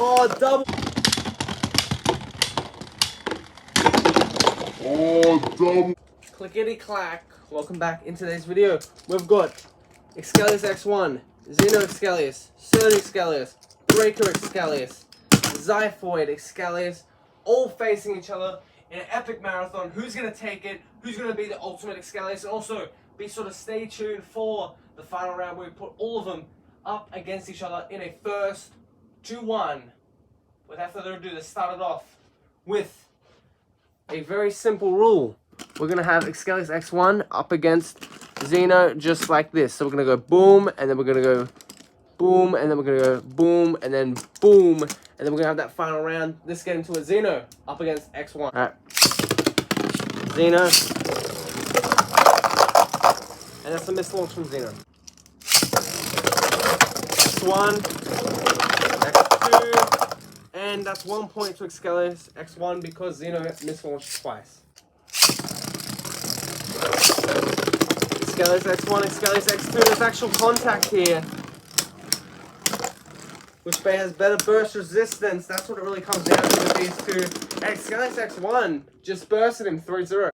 Oh, double. Oh, double. Clickety clack. Welcome back in today's video. We've got Xcalius X1, Xeno Xcalius, Surge Xcalius, Breaker Xcalius, Xiphoid Xcalius, all facing each other in an epic marathon. Who's going to take it? Who's going to be the ultimate Xcalius? And also, be sure to stay tuned for the final round where we put all of them up against each other in a first 2-1. Without further ado, let's start it off with a very simple rule. We're going to have Xcalius X1 up against Xeno just like this. So we're going to go boom, and then we're going to go boom, and then we're going to go boom, and then boom, and then we're going to have that final round. Let's get into it. Xeno up against X1. Alright. Xeno. And that's a missed launch from Xeno. X1. X2. And that's 1 point to Xcalius X1 because Xeno missed launch twice. Xcalius X1, Xcalius X2, there's actual contact here. Which bay has better burst resistance? That's what it really comes down to with these two. Xcalius X1 just bursted him 3-0.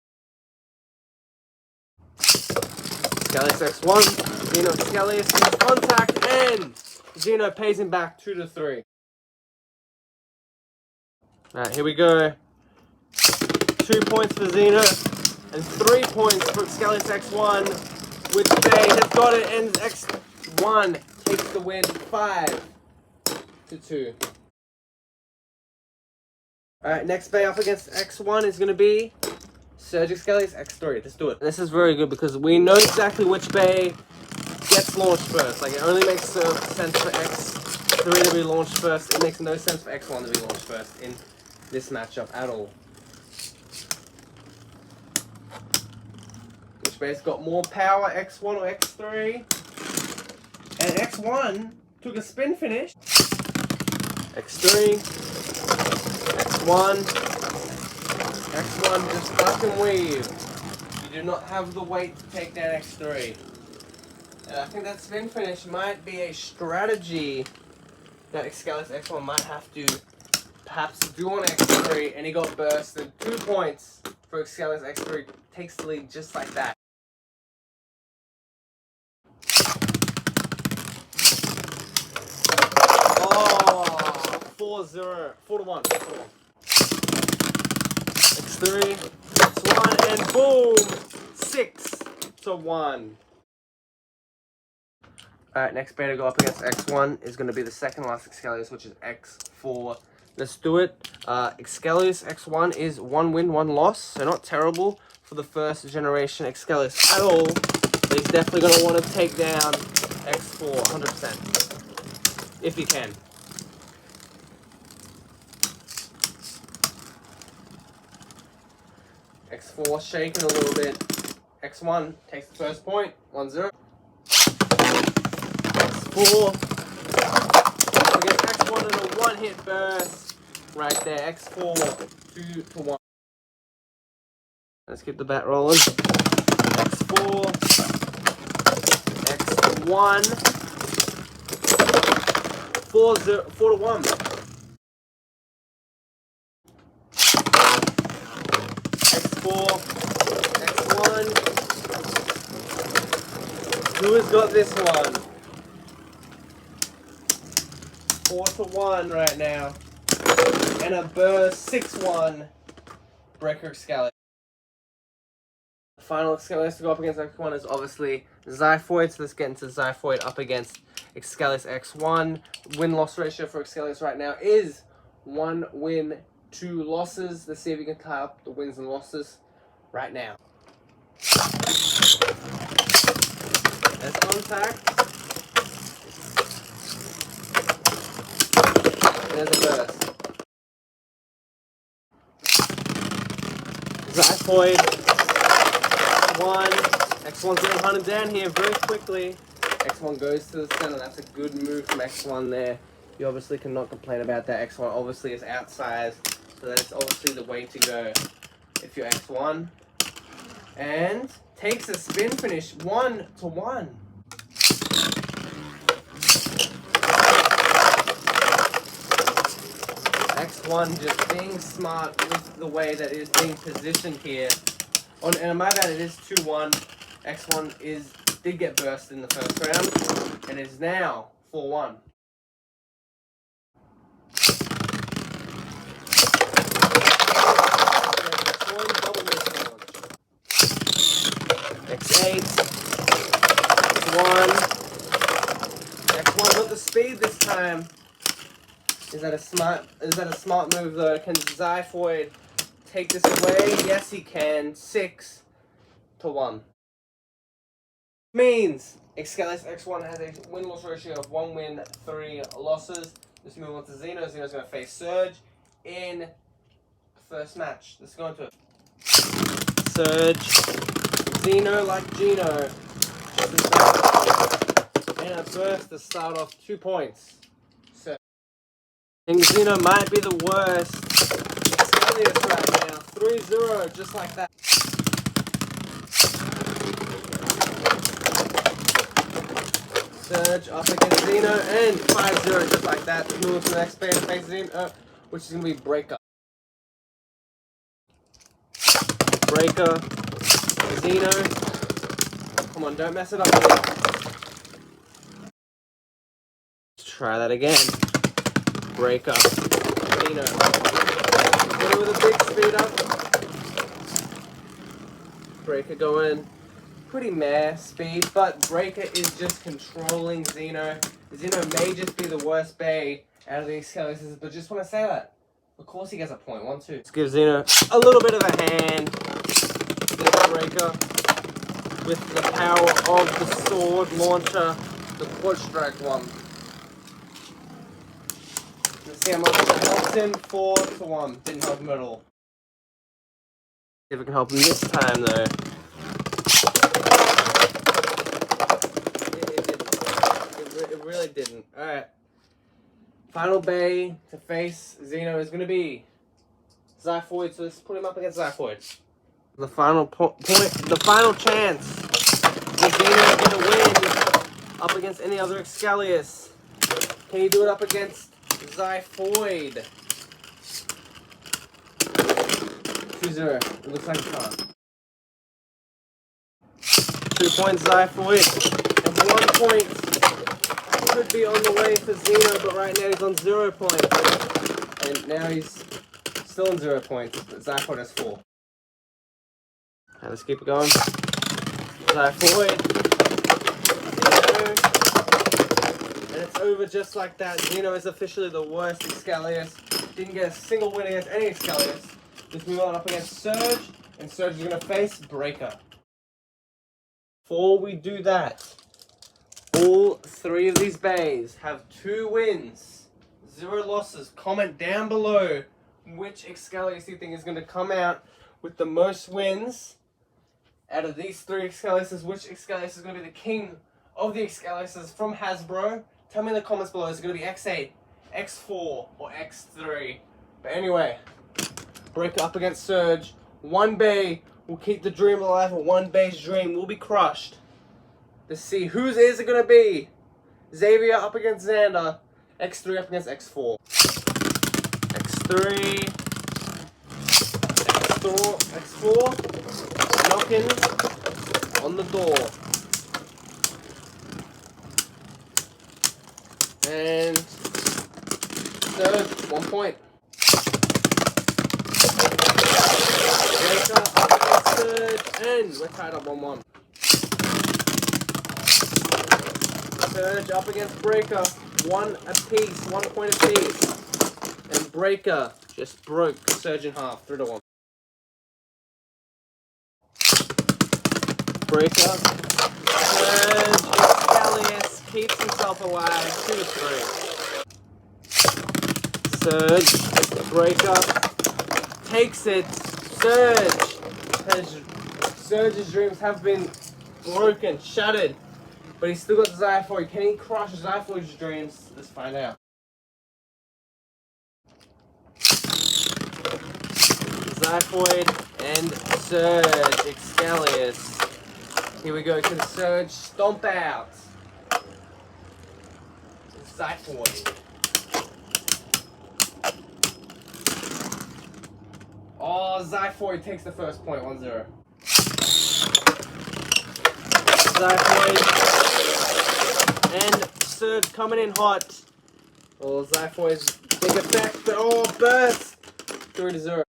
Xcalius X1, Xeno Xcalius makes contact, and Xeno pays him back 2-3. Alright, here we go. 2 points for Xeno. And 3 points for Xcalius X1, which they have got it, and X1 takes the win 5-2. Alright, next bay up against X1 is going to be Surge Xcalius X3. Let's do it. This is very good because we know exactly which bay gets launched first. Like, it only makes sense for X3 to be launched first. It makes no sense for X1 to be launched first in this matchup at all. Which bay's got more power, X1 or X3? And X1 took a spin finish. X3, X1, X1 just duck and weave. You do not have the weight to take down X3. And I think that spin finish might be a strategy that Xcalius X1 might have to perhaps do on X3, and he got bursted. 2 points for Xcalius X3, takes the lead just like that. Oh, 4-0, 4-1, 4-1. X3, X1, and boom, 6-1. Alright, next bay to go up against X1 is going to be the second last Xcalius, which is X4. Let's do it. Xcalius X1 is 1 win, 1 loss, so not terrible for the first generation Xcalius at all. But he's definitely going to want to take down X4 100%, if he can. X4 shaking a little bit. X1 takes the first point, 1-0. X4 against X1 in a one-hit burst. Right there, X4, 2-1. Let's keep the bat rolling. X4, X1, 4-1. X4, X1. Who has got this one? 4-1 right now. And a burst 6-1 Breaker Xcalius. The final Xcalius to go up against X1 is obviously Xiphoid, so let's get into Xiphoid up against Xcalius X1. Win-loss ratio for Xcalius right now is 1 win, 2 losses. Let's see if we can tie up the wins and losses right now. There's contact. There's a burst. Xiphoid, X1's getting hunted down here very quickly. X1 goes to the center. That's a good move from X1 there. You obviously cannot complain about that. X1 obviously is outsized, so that is obviously the way to go if you're X1. And takes a spin finish, 1-1. X1 just being smart with the way that it is being positioned here. And my bad, it is 2-1. X1 did get burst in the first round, and is now 4-1. X1 double miss launch. X8. X1. X1 with the speed this time. Is that a smart move though? Can Xiphoid take this away? Yes, he can. 6-1. Means Xcalius X1 has a win-loss ratio of 1 win, 3 losses. Let's move on to Xeno. Xeno's going to face Surge in the first match. Let's go into it. Surge. Xeno like Gino. And a burst to start off 2 points. So, I think Xeno might be the worst Xcalius right now. 3-0, just like that. Surge up against Xeno and 5-0 just like that. Move to the next phase Xeno, which is going to be Breaker. Breaker. Xeno. Come on, don't mess it up. Let's try that again. Breaker. Xeno. Xeno with a big speed up. Breaker going pretty meh speed, but Breaker is just controlling Xeno. Xeno may just be the worst Bay out of these Xcaliuses, but just want to say that. Of course he gets a point. 1-2. Let's give Xeno a little bit of a hand. This Breaker with the power of the sword launcher, the Quad Strike one. Let's see how much it helps him. 4-1. Didn't help him at all. See if it can help him this time though. It really didn't. Alright. Final Bay to face Xeno is going to be Xiphoid, so let's put him up against Xiphoid. The final the final chance for Xeno to win up against any other Xcalius. Can you do it up against Xiphoid? 2-0. It looks like it's on. 2 points Xiphoid. And 1 point could be on the way for Xeno, but right now he's on 0 points. And now he's still on 0 points, but Xiphoid has 4. Right, let's keep it going. Xiphoid. And it's over just like that. Xeno is officially the worst Xcalius. Didn't get a single win against any Xcalius. Let's move on up against Surge. And Surge is going to face Breaker. Before we do that, all 3 of these bays have 2 wins, 0 losses. Comment down below which Xcalius you think is going to come out with the most wins out of these 3 Xcaliuses. Which Xcalius is going to be the king of the Xcaliuses from Hasbro? Tell me in the comments below. Is it going to be X8, X4, or X3? But anyway, Breaker up against Surge. 1 bay will keep the dream alive, or 1 bay's dream will be crushed. Let's see, whose is it going to be? Xavier up against Xander. X3 up against X4. X3. X4. Knocking on the door. And Surge, 1 point. Breaker up against Surge. And we're tied up 1-1. Surge up against Breaker, 1 apiece, 1 point apiece. And Breaker just broke Surge in half, 3-1. Breaker, Surge, Xcalius keeps himself alive, 2-3. Surge, Breaker, takes it. Surge's dreams have been broken, shattered. But he's still got Xiphoid. Can he crush Xiphoid's dreams? Let's find out. Xiphoid and Surge. Xcalius. Here we go. Can Surge stomp out Xiphoid? Oh, Zyphoid takes the first point, 1-0. Zyphoid and Surge coming in hot. Oh, Zyphoid's big effect, but oh, burst! 3-0.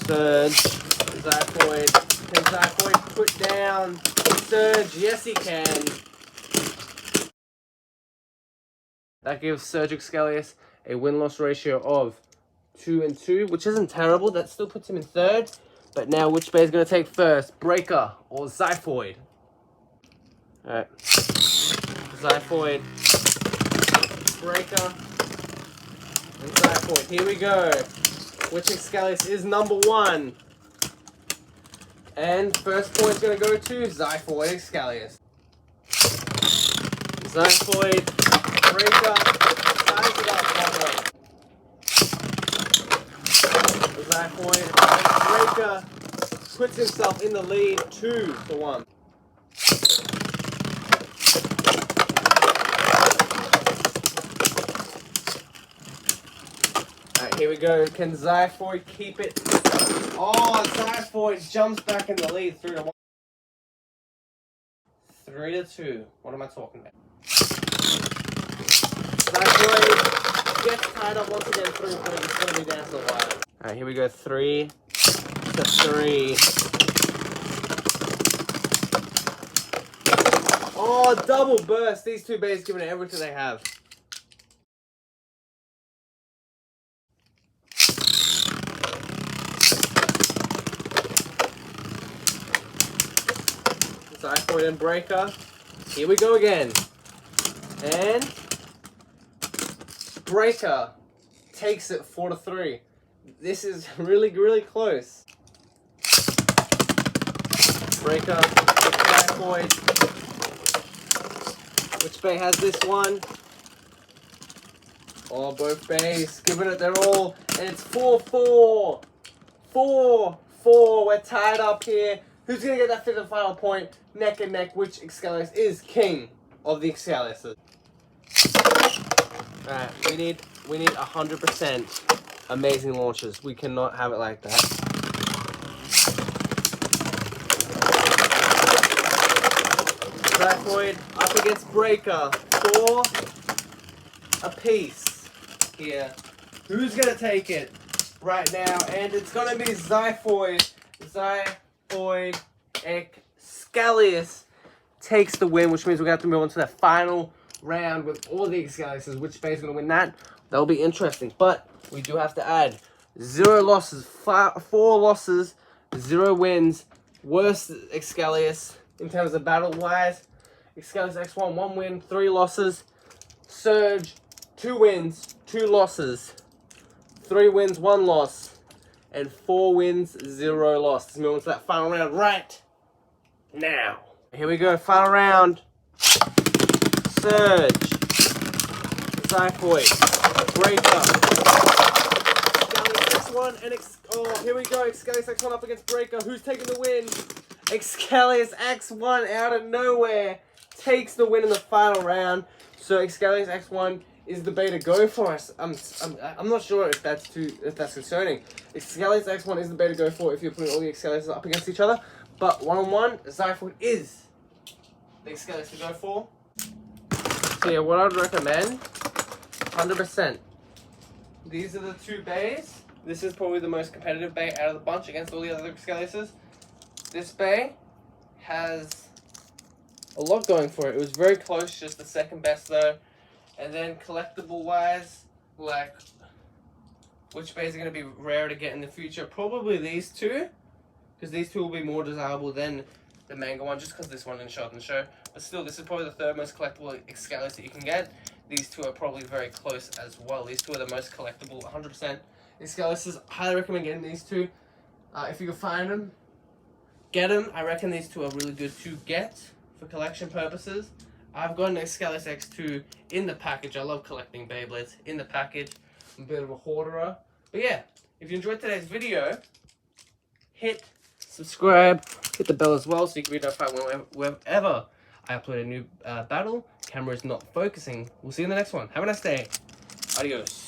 Surge, Zyphoid. Can Zyphoid put down Surge? Yes, he can. That gives Surge Xcalius a win-loss ratio of 2-2, which isn't terrible. That still puts him in third. But now, which bay is going to take first? Breaker or Zyphoid? Alright. Zyphoid, Breaker, and Zyphoid. Here we go. Which Xcalius is number 1? And first point is going to go to Zyphoid Xcalius. Zyphoid, Breaker, size it up, Zyphoid, Breaker puts himself in the lead 2-1. Alright, here we go. Can Zyphoid keep it? Oh, Zyphoid jumps back in the lead 3-1. 3-2. What am I talking about? Zyphoid gets tied up once again, 3 points. It's going to be down to the wire. Alright, here we go. 3-3. Oh, double burst. These two bays giving it everything they have. Zyphoid and Breaker. Here we go again. And Breaker takes it 4-3. This is really, really close. Breaker, Zyphoid. Which bay has this one? Oh, both bays giving it their all. And it's 4-4. 4-4. We're tied up here. Who's going to get that fifth and final point? Neck and neck. Which Xcalius is king of the Xcaliuses? Alright, we need 100% amazing launches. We cannot have it like that. Zyphoid up against Breaker. 4 apiece here. Who's going to take it right now? And it's going to be Zyphoid. Zyphoid Xcalius takes the win, which means we're going to have to move on to the final round with all the Xcaliuses. Which bay is going to win that? That'll be interesting. But we do have to add 0 losses, 4 losses, 0 wins. Worst Xcalius in terms of battle-wise. Xcalius X1, 1 win, 3 losses. Surge, 2 wins, 2 losses. 3 wins, 1 loss. And 4 wins, 0 losses. Moving on to that final round right now. Here we go, final round. Surge, Zyphoid, Breaker, Xcalius X1, and oh, here we go, Xcalius X1 up against Breaker. Who's taking the win? Xcalius X1 out of nowhere takes the win in the final round. So Xcalius X1 is the bay to go for us. I'm not sure if that's concerning. Xcalius X1 is the bay to go for if you're putting all the Xcaliuses up against each other. But 1-on-1, Zyphoid is the Xcalius to go for. So yeah, what I'd recommend, 100%. These are the 2 bays. This is probably the most competitive bay out of the bunch against all the other Xcaliuses. This bay has a lot going for it. It was very close, just the second best though. And then collectible wise, like, which bays are going to be rare to get in the future? Probably these 2. Because these 2 will be more desirable than the manga one, just because this one didn't show up in the show. But still, this is probably the 3rd most collectible Xcalius that you can get. These 2 are probably very close as well. These 2 are the most collectible, 100% Xcaliuses. Highly recommend getting these 2. If you can find them, get them. I reckon these 2 are really good to get for collection purposes. I've got an Xcalius X2 in the package. I love collecting Beyblades in the package. I'm a bit of a hoarder. But yeah, if you enjoyed today's video, hit subscribe, hit the bell as well so you can be notified whenever I upload a new battle. Camera is not focusing. We'll see you in the next one. Have a nice day. Adios.